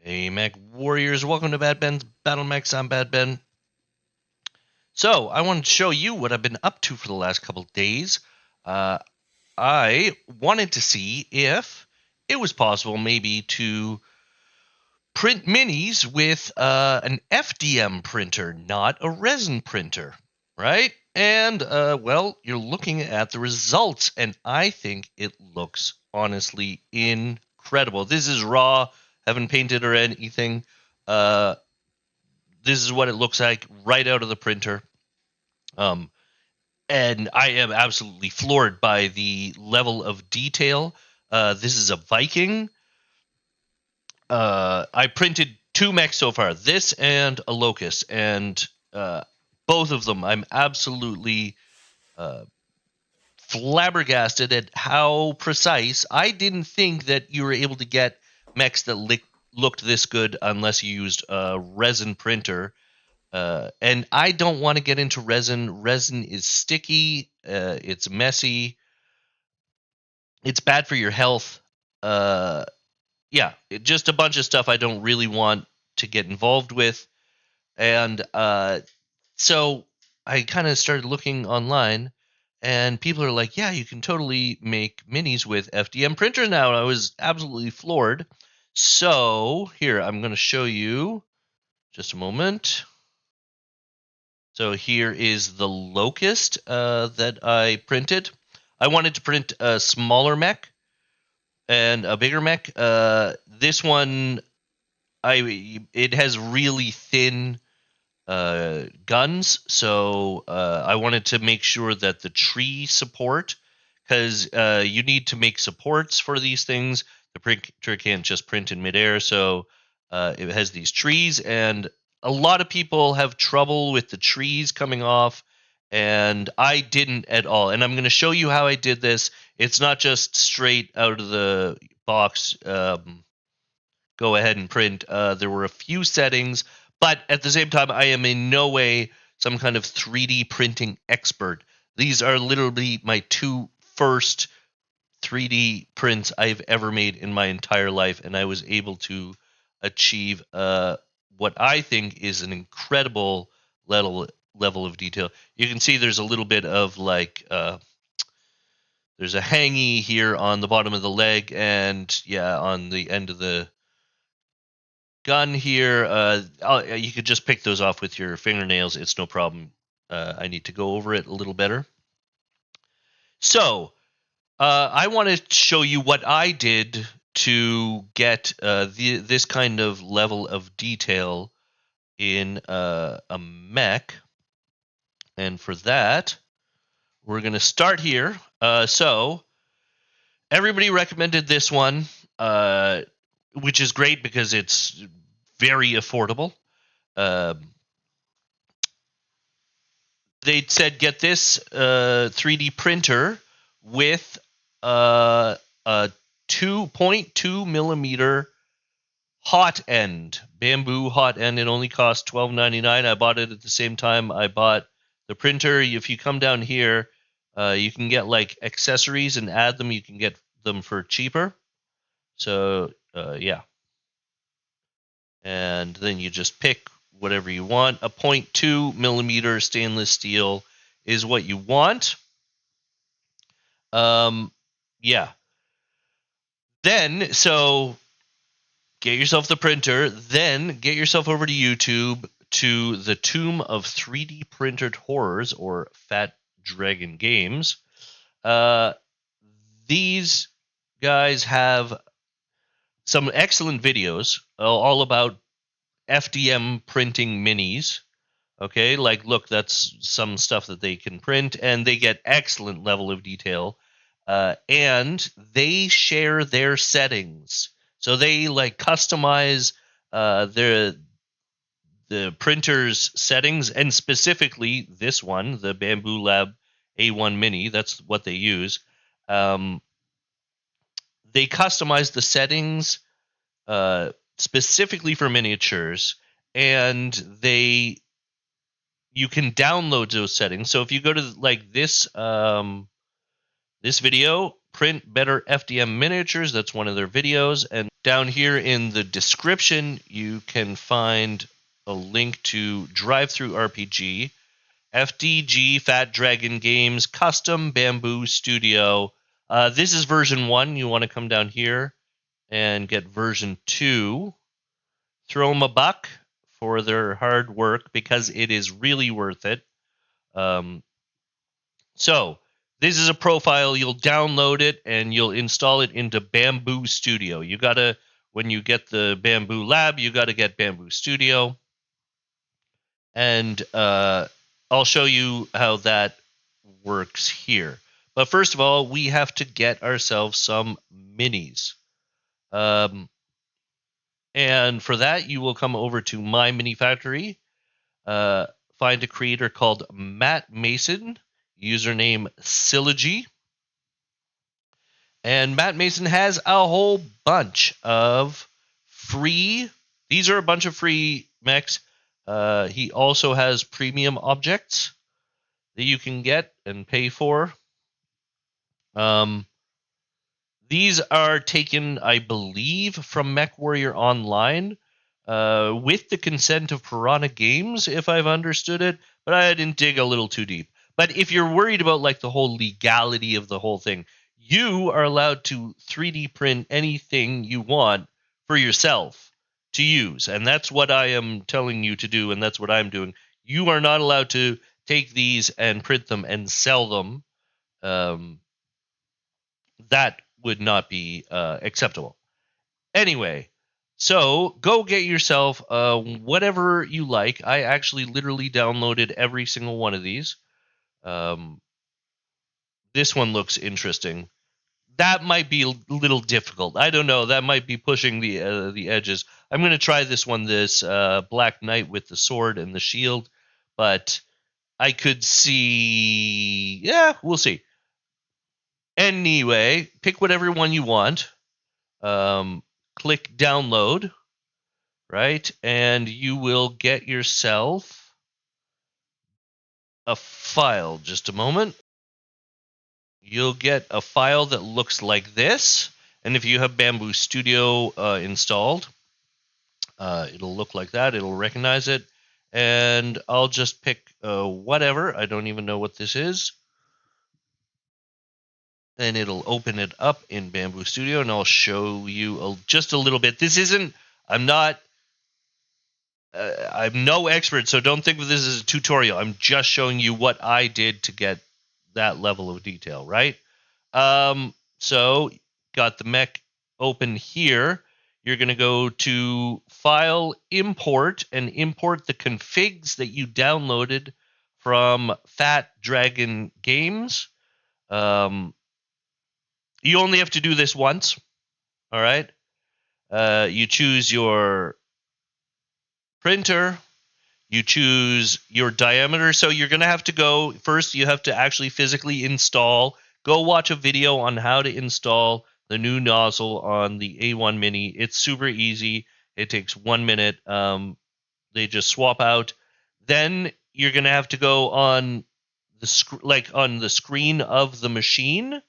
Hey, Mech Warriors, welcome to Bad Ben's Battle Mechs. I'm Bad Ben. So, I wanted to show you what I've been up to for the last couple days. I wanted to see if it was possible maybe to print minis with an FDM printer, not a resin printer, right? And, well, you're looking at the results, and I think it looks honestly incredible. This is raw, haven't painted or anything. This is what it looks like right out of the printer. And I am absolutely floored by the level of detail. This is a Viking. I printed two mechs so far, this and a Locust, and both of them I'm absolutely flabbergasted at how precise. I didn't think that you were able to get mechs that looked this good unless you used a resin printer. And I don't want to get into resin. Resin is sticky. It's messy. It's bad for your health. Yeah, just a bunch of stuff I don't really want to get involved with. And so I kind of started looking online, and people are like, yeah, you can totally make minis with FDM printers now. And I was absolutely floored. So here, I'm going to show you just a moment. So here is the Locust that I printed. I wanted to print a smaller mech and a bigger mech. This one, it has really thin guns, so I wanted to make sure that the tree support, because you need to make supports for these things. The printer can't just print in midair, so it has these trees, and a lot of people have trouble with the trees coming off, and I didn't at all. And I'm going to show you how I did this. It's not just straight out of the box. Go ahead and print. There were a few settings, but at the same time, I am in no way some kind of 3D printing expert. These are literally my two first 3D prints I've ever made in my entire life, and I was able to achieve what I think is an incredible level of detail. You can see there's a little bit of like there's a hangy here on the bottom of the leg, and yeah, on the end of the gun here. You could just pick those off with your fingernails. It's no problem. I need to go over it a little better. So I want to show you what I did to get this kind of level of detail in a mech. And for that, we're going to start here. So everybody recommended this one, which is great because it's very affordable. They said get this 3D printer with a 2.2 millimeter hot end, Bambu hot end. It only cost $12.99. I bought it at the same time I bought the printer. If you come down here, you can get like accessories and add them. You can get them for cheaper. So yeah, and then you just pick whatever you want. A 0.2 millimeter stainless steel is what you want. Yeah. Then, so get yourself the printer, then get yourself over to YouTube to the Tomb of 3D Printed Horrors, or Fat Dragon Games. These guys have some excellent videos all about FDM printing minis. Okay, like look, that's some stuff that they can print, and they get excellent level of detail. And they share their settings, so they like customize the printer's settings, and specifically this one, the Bambu Lab A1 Mini. That's what they use. They customize the settings specifically for miniatures, and you can download those settings. So if you go to like this this video, print better FDM miniatures, that's one of their videos, and Down here in the description, you can find a link to Drive-Through RPG, FDG Fat Dragon Games Custom Bambu Studio. This is version 1. You want to come down here and get version 2. Throw them a buck for their hard work because it is really worth it. So this is a profile. You'll download it and you'll install it into Bambu Studio. You gotta, when you get the Bambu Lab, you gotta get Bambu Studio, and I'll show you how that works here. But first of all, we have to get ourselves some minis. And for that, you will come over to My Mini Factory, find a creator called Matt Mason, username Syllogy. And Matt Mason has a whole bunch of free, these are a bunch of free mechs. He also has premium objects that you can get and pay for. These are taken, I believe, from MechWarrior Online with the consent of Piranha Games, if I've understood it, but I didn't dig a little too deep. But if you're worried about like the whole legality of the whole thing, you are allowed to 3D print anything you want for yourself to use. And that's what I am telling you to do, and that's what I'm doing. You are not allowed to take these and print them and sell them. That would not be acceptable. Anyway, so go get yourself whatever you like. I actually literally downloaded every single one of these. This one looks interesting. That might be a little difficult. I don't know. That might be pushing the edges. I'm going to try this one, this Black Knight with the sword and the shield, but I could see. Yeah, we'll see. Anyway, pick whatever one you want. Click download, right? And you will get yourself a file. Just a moment. You'll get a file that looks like this. And if you have Bambu Studio installed, it'll look like that. It'll recognize it. And I'll just pick whatever. I don't even know what this is. And it'll open it up in Bambu Studio, and I'll show you just a little bit. This isn't, I'm not, I'm no expert, so don't think of this as a tutorial. I'm just showing you what I did to get that level of detail, right? So got the mech open here. You're going to go to File, Import, and import the configs that you downloaded from Fat Dragon Games. You only have to do this once, all right? You choose your printer, you choose your diameter. So you're going to have to go, first you have to actually physically install, go watch a video on how to install the new nozzle on the A1 Mini. It's super easy. It takes 1 minute. They just swap out. Then you're going to have to go on on the screen of the machine,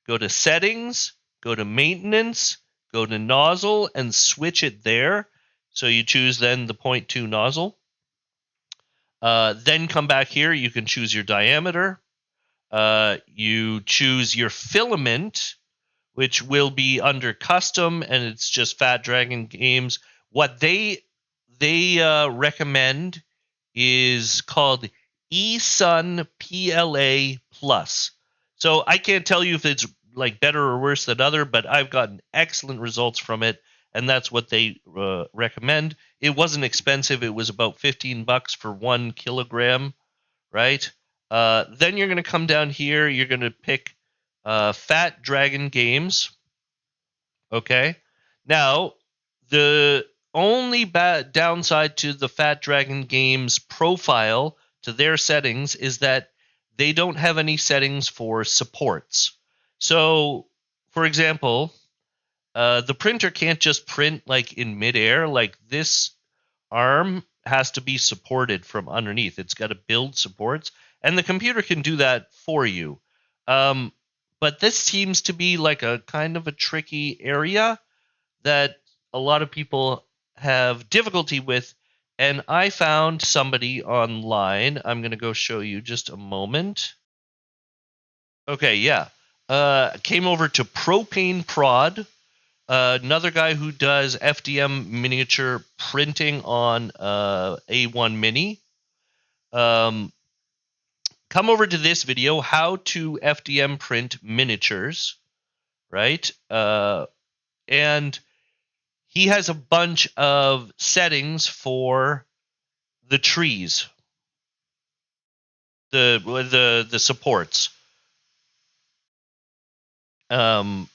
go to settings, go to maintenance, go to nozzle, and switch it there. So you choose then the 0.2 nozzle. Then come back here. You can choose your diameter. You choose your filament, which will be under custom, and it's just Fat Dragon Games. What they recommend is called eSUN PLA Plus. So I can't tell you if it's like better or worse than other, but I've gotten excellent results from it, and that's what they recommend. It wasn't expensive. It was about $15 for 1 kilogram, right? Then you're going to come down here. You're going to pick Fat Dragon Games. Okay. Now, the only downside to the Fat Dragon Games profile, to their settings, is that they don't have any settings for supports. So, for example, the printer can't just print like in midair. Like this arm has to be supported from underneath. It's got to build supports, and the computer can do that for you. But this seems to be like a kind of a tricky area. that a lot of people have difficulty with, and I found somebody online. I'm going to go show you just a moment. Okay, yeah. Came over to Propane Prod, another guy who does FDM miniature printing on A1 Mini. Um, come over to this video, how to FDM print miniatures, right? And he has a bunch of settings for the trees, the supports. And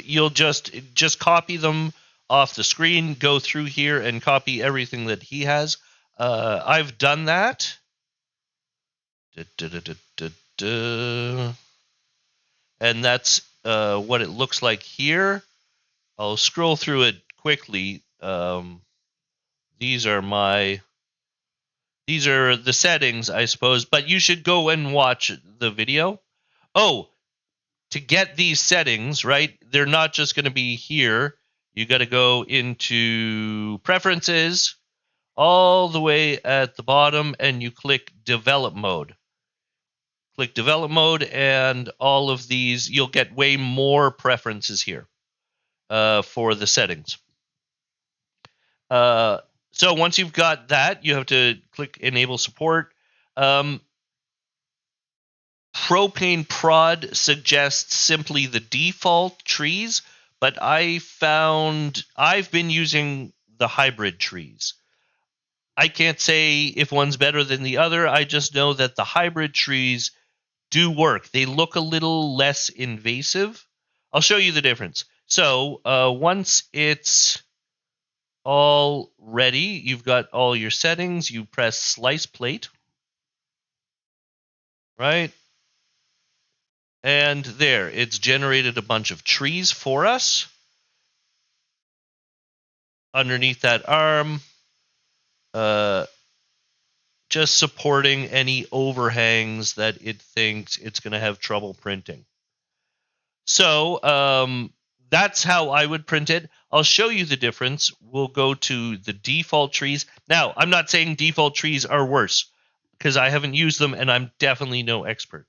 you'll just copy them off the screen, go through here and copy everything that he has. I've done that. Da, da, da, da, da, da. And that's what it looks like here. I'll scroll through it quickly. These are the settings, I suppose, but you should go and watch the video. Oh, to get these settings, right? They're not just going to be here. You got to go into preferences all the way at the bottom and you click develop mode. Click develop mode and all of these, you'll get way more preferences here for the settings. So once you've got that, you have to click enable support. Propane Prod suggests simply the default trees, but I've been using the hybrid trees. I can't say if one's better than the other. I just know that the hybrid trees do work. They look a little less invasive. I'll show you the difference. So once it's all ready, you've got all your settings. You press slice plate, right? And there, it's generated a bunch of trees for us. Underneath that arm, uh, just supporting any overhangs that it thinks it's going to have trouble printing. So that's how I would print it. I'll show you the difference. We'll go to the default trees. Now, I'm not saying default trees are worse because I haven't used them and I'm definitely no expert.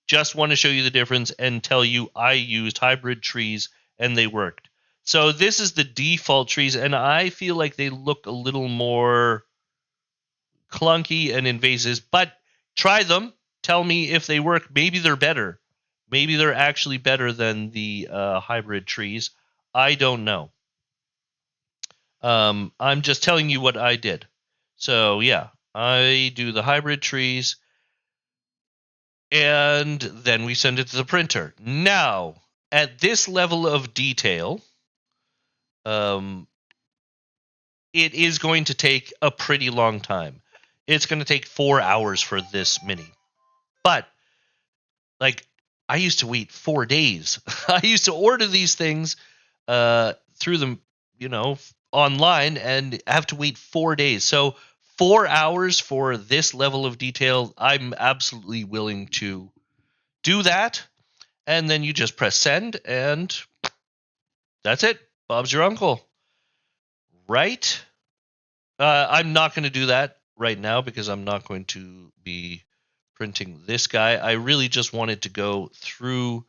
Just want to show you the difference and tell you I used hybrid trees and they worked. So this is the default trees, and I feel like they look a little more clunky and invasive, but try them. Tell me if they work. Maybe they're better. Maybe they're actually better than the hybrid trees. I don't know. I'm just telling you what I did. So yeah, I do the hybrid trees, and then we send it to the printer. Now, at this level of detail, um, it is going to take a pretty long time. It's going to take 4 hours for this mini. But, like, I used to wait 4 days. I used to order these things through them, online and have to wait 4 days. So 4 hours for this level of detail, I'm absolutely willing to do that. And then you just press send, and that's it. Bob's your uncle. Right? I'm not going to do that right now because I'm not going to be printing this guy. I really just wanted to go through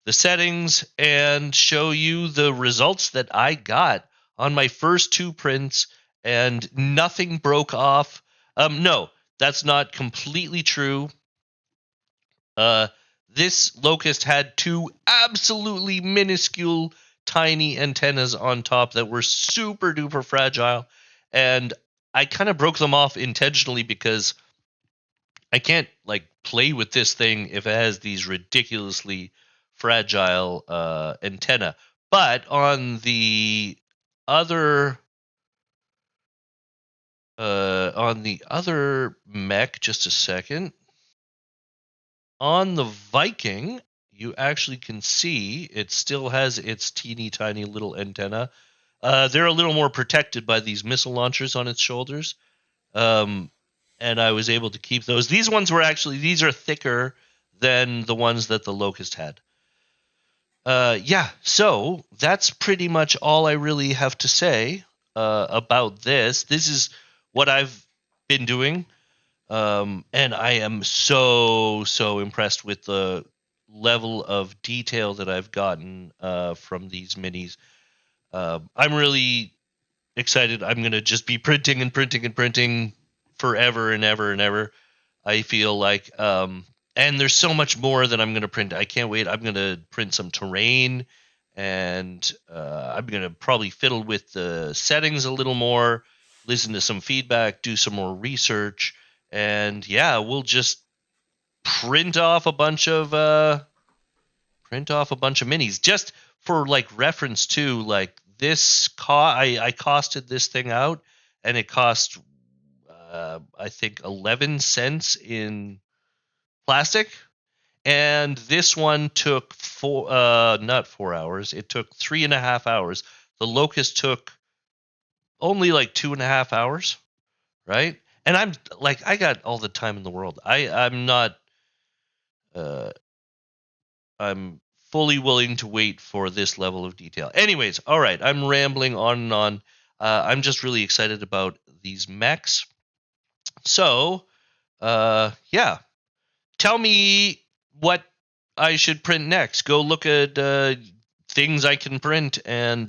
the settings and show you the results that I got on my first 2 prints, and nothing broke off. No, that's not completely true. Uh, this locust had 2 absolutely minuscule, tiny antennas on top that were super duper fragile, and I kind of broke them off intentionally because I can't play with this thing if it has these ridiculously fragile antenna. But other on the other mech, just a second. On the Viking, you actually can see it still has its teeny tiny little antenna. They're a little more protected by these missile launchers on its shoulders. Um, and I was able to keep those. These are thicker than the ones that the Locust had. Yeah, so that's pretty much all I really have to say about this. This is what I've been doing, and I am so impressed with the level of detail that I've gotten from these minis. I'm really excited. I'm gonna just be printing and printing and printing forever and ever and ever. I feel like, and there's so much more that I'm gonna print. I can't wait. I'm gonna print some terrain, and I'm gonna probably fiddle with the settings a little more, listen to some feedback, do some more research, and yeah, we'll just print off a bunch of minis just for like reference too. Like this, I costed this thing out, and it cost I think 11 cents in plastic, and this one took not 4 hours. It took 3.5 hours. The locust took only like 2.5 hours, right? And I'm like, I got all the time in the world. I'm not uh, I'm fully willing to wait for this level of detail. Anyways, all right, I'm rambling on and on. I'm just really excited about these mechs. So, yeah, tell me what I should print next. Go look at things I can print, and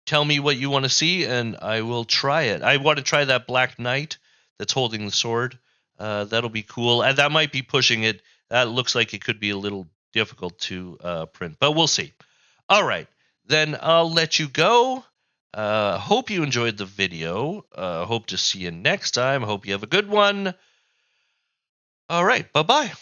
tell me what you want to see, and I will try it. I want to try that Black Knight that's holding the sword. That'll be cool. And that might be pushing it. That looks like it could be a little difficult to print, but we'll see. All right, then I'll let you go. Hope you enjoyed the video. Hope to see you next time. Hope you have a good one. All right, bye bye.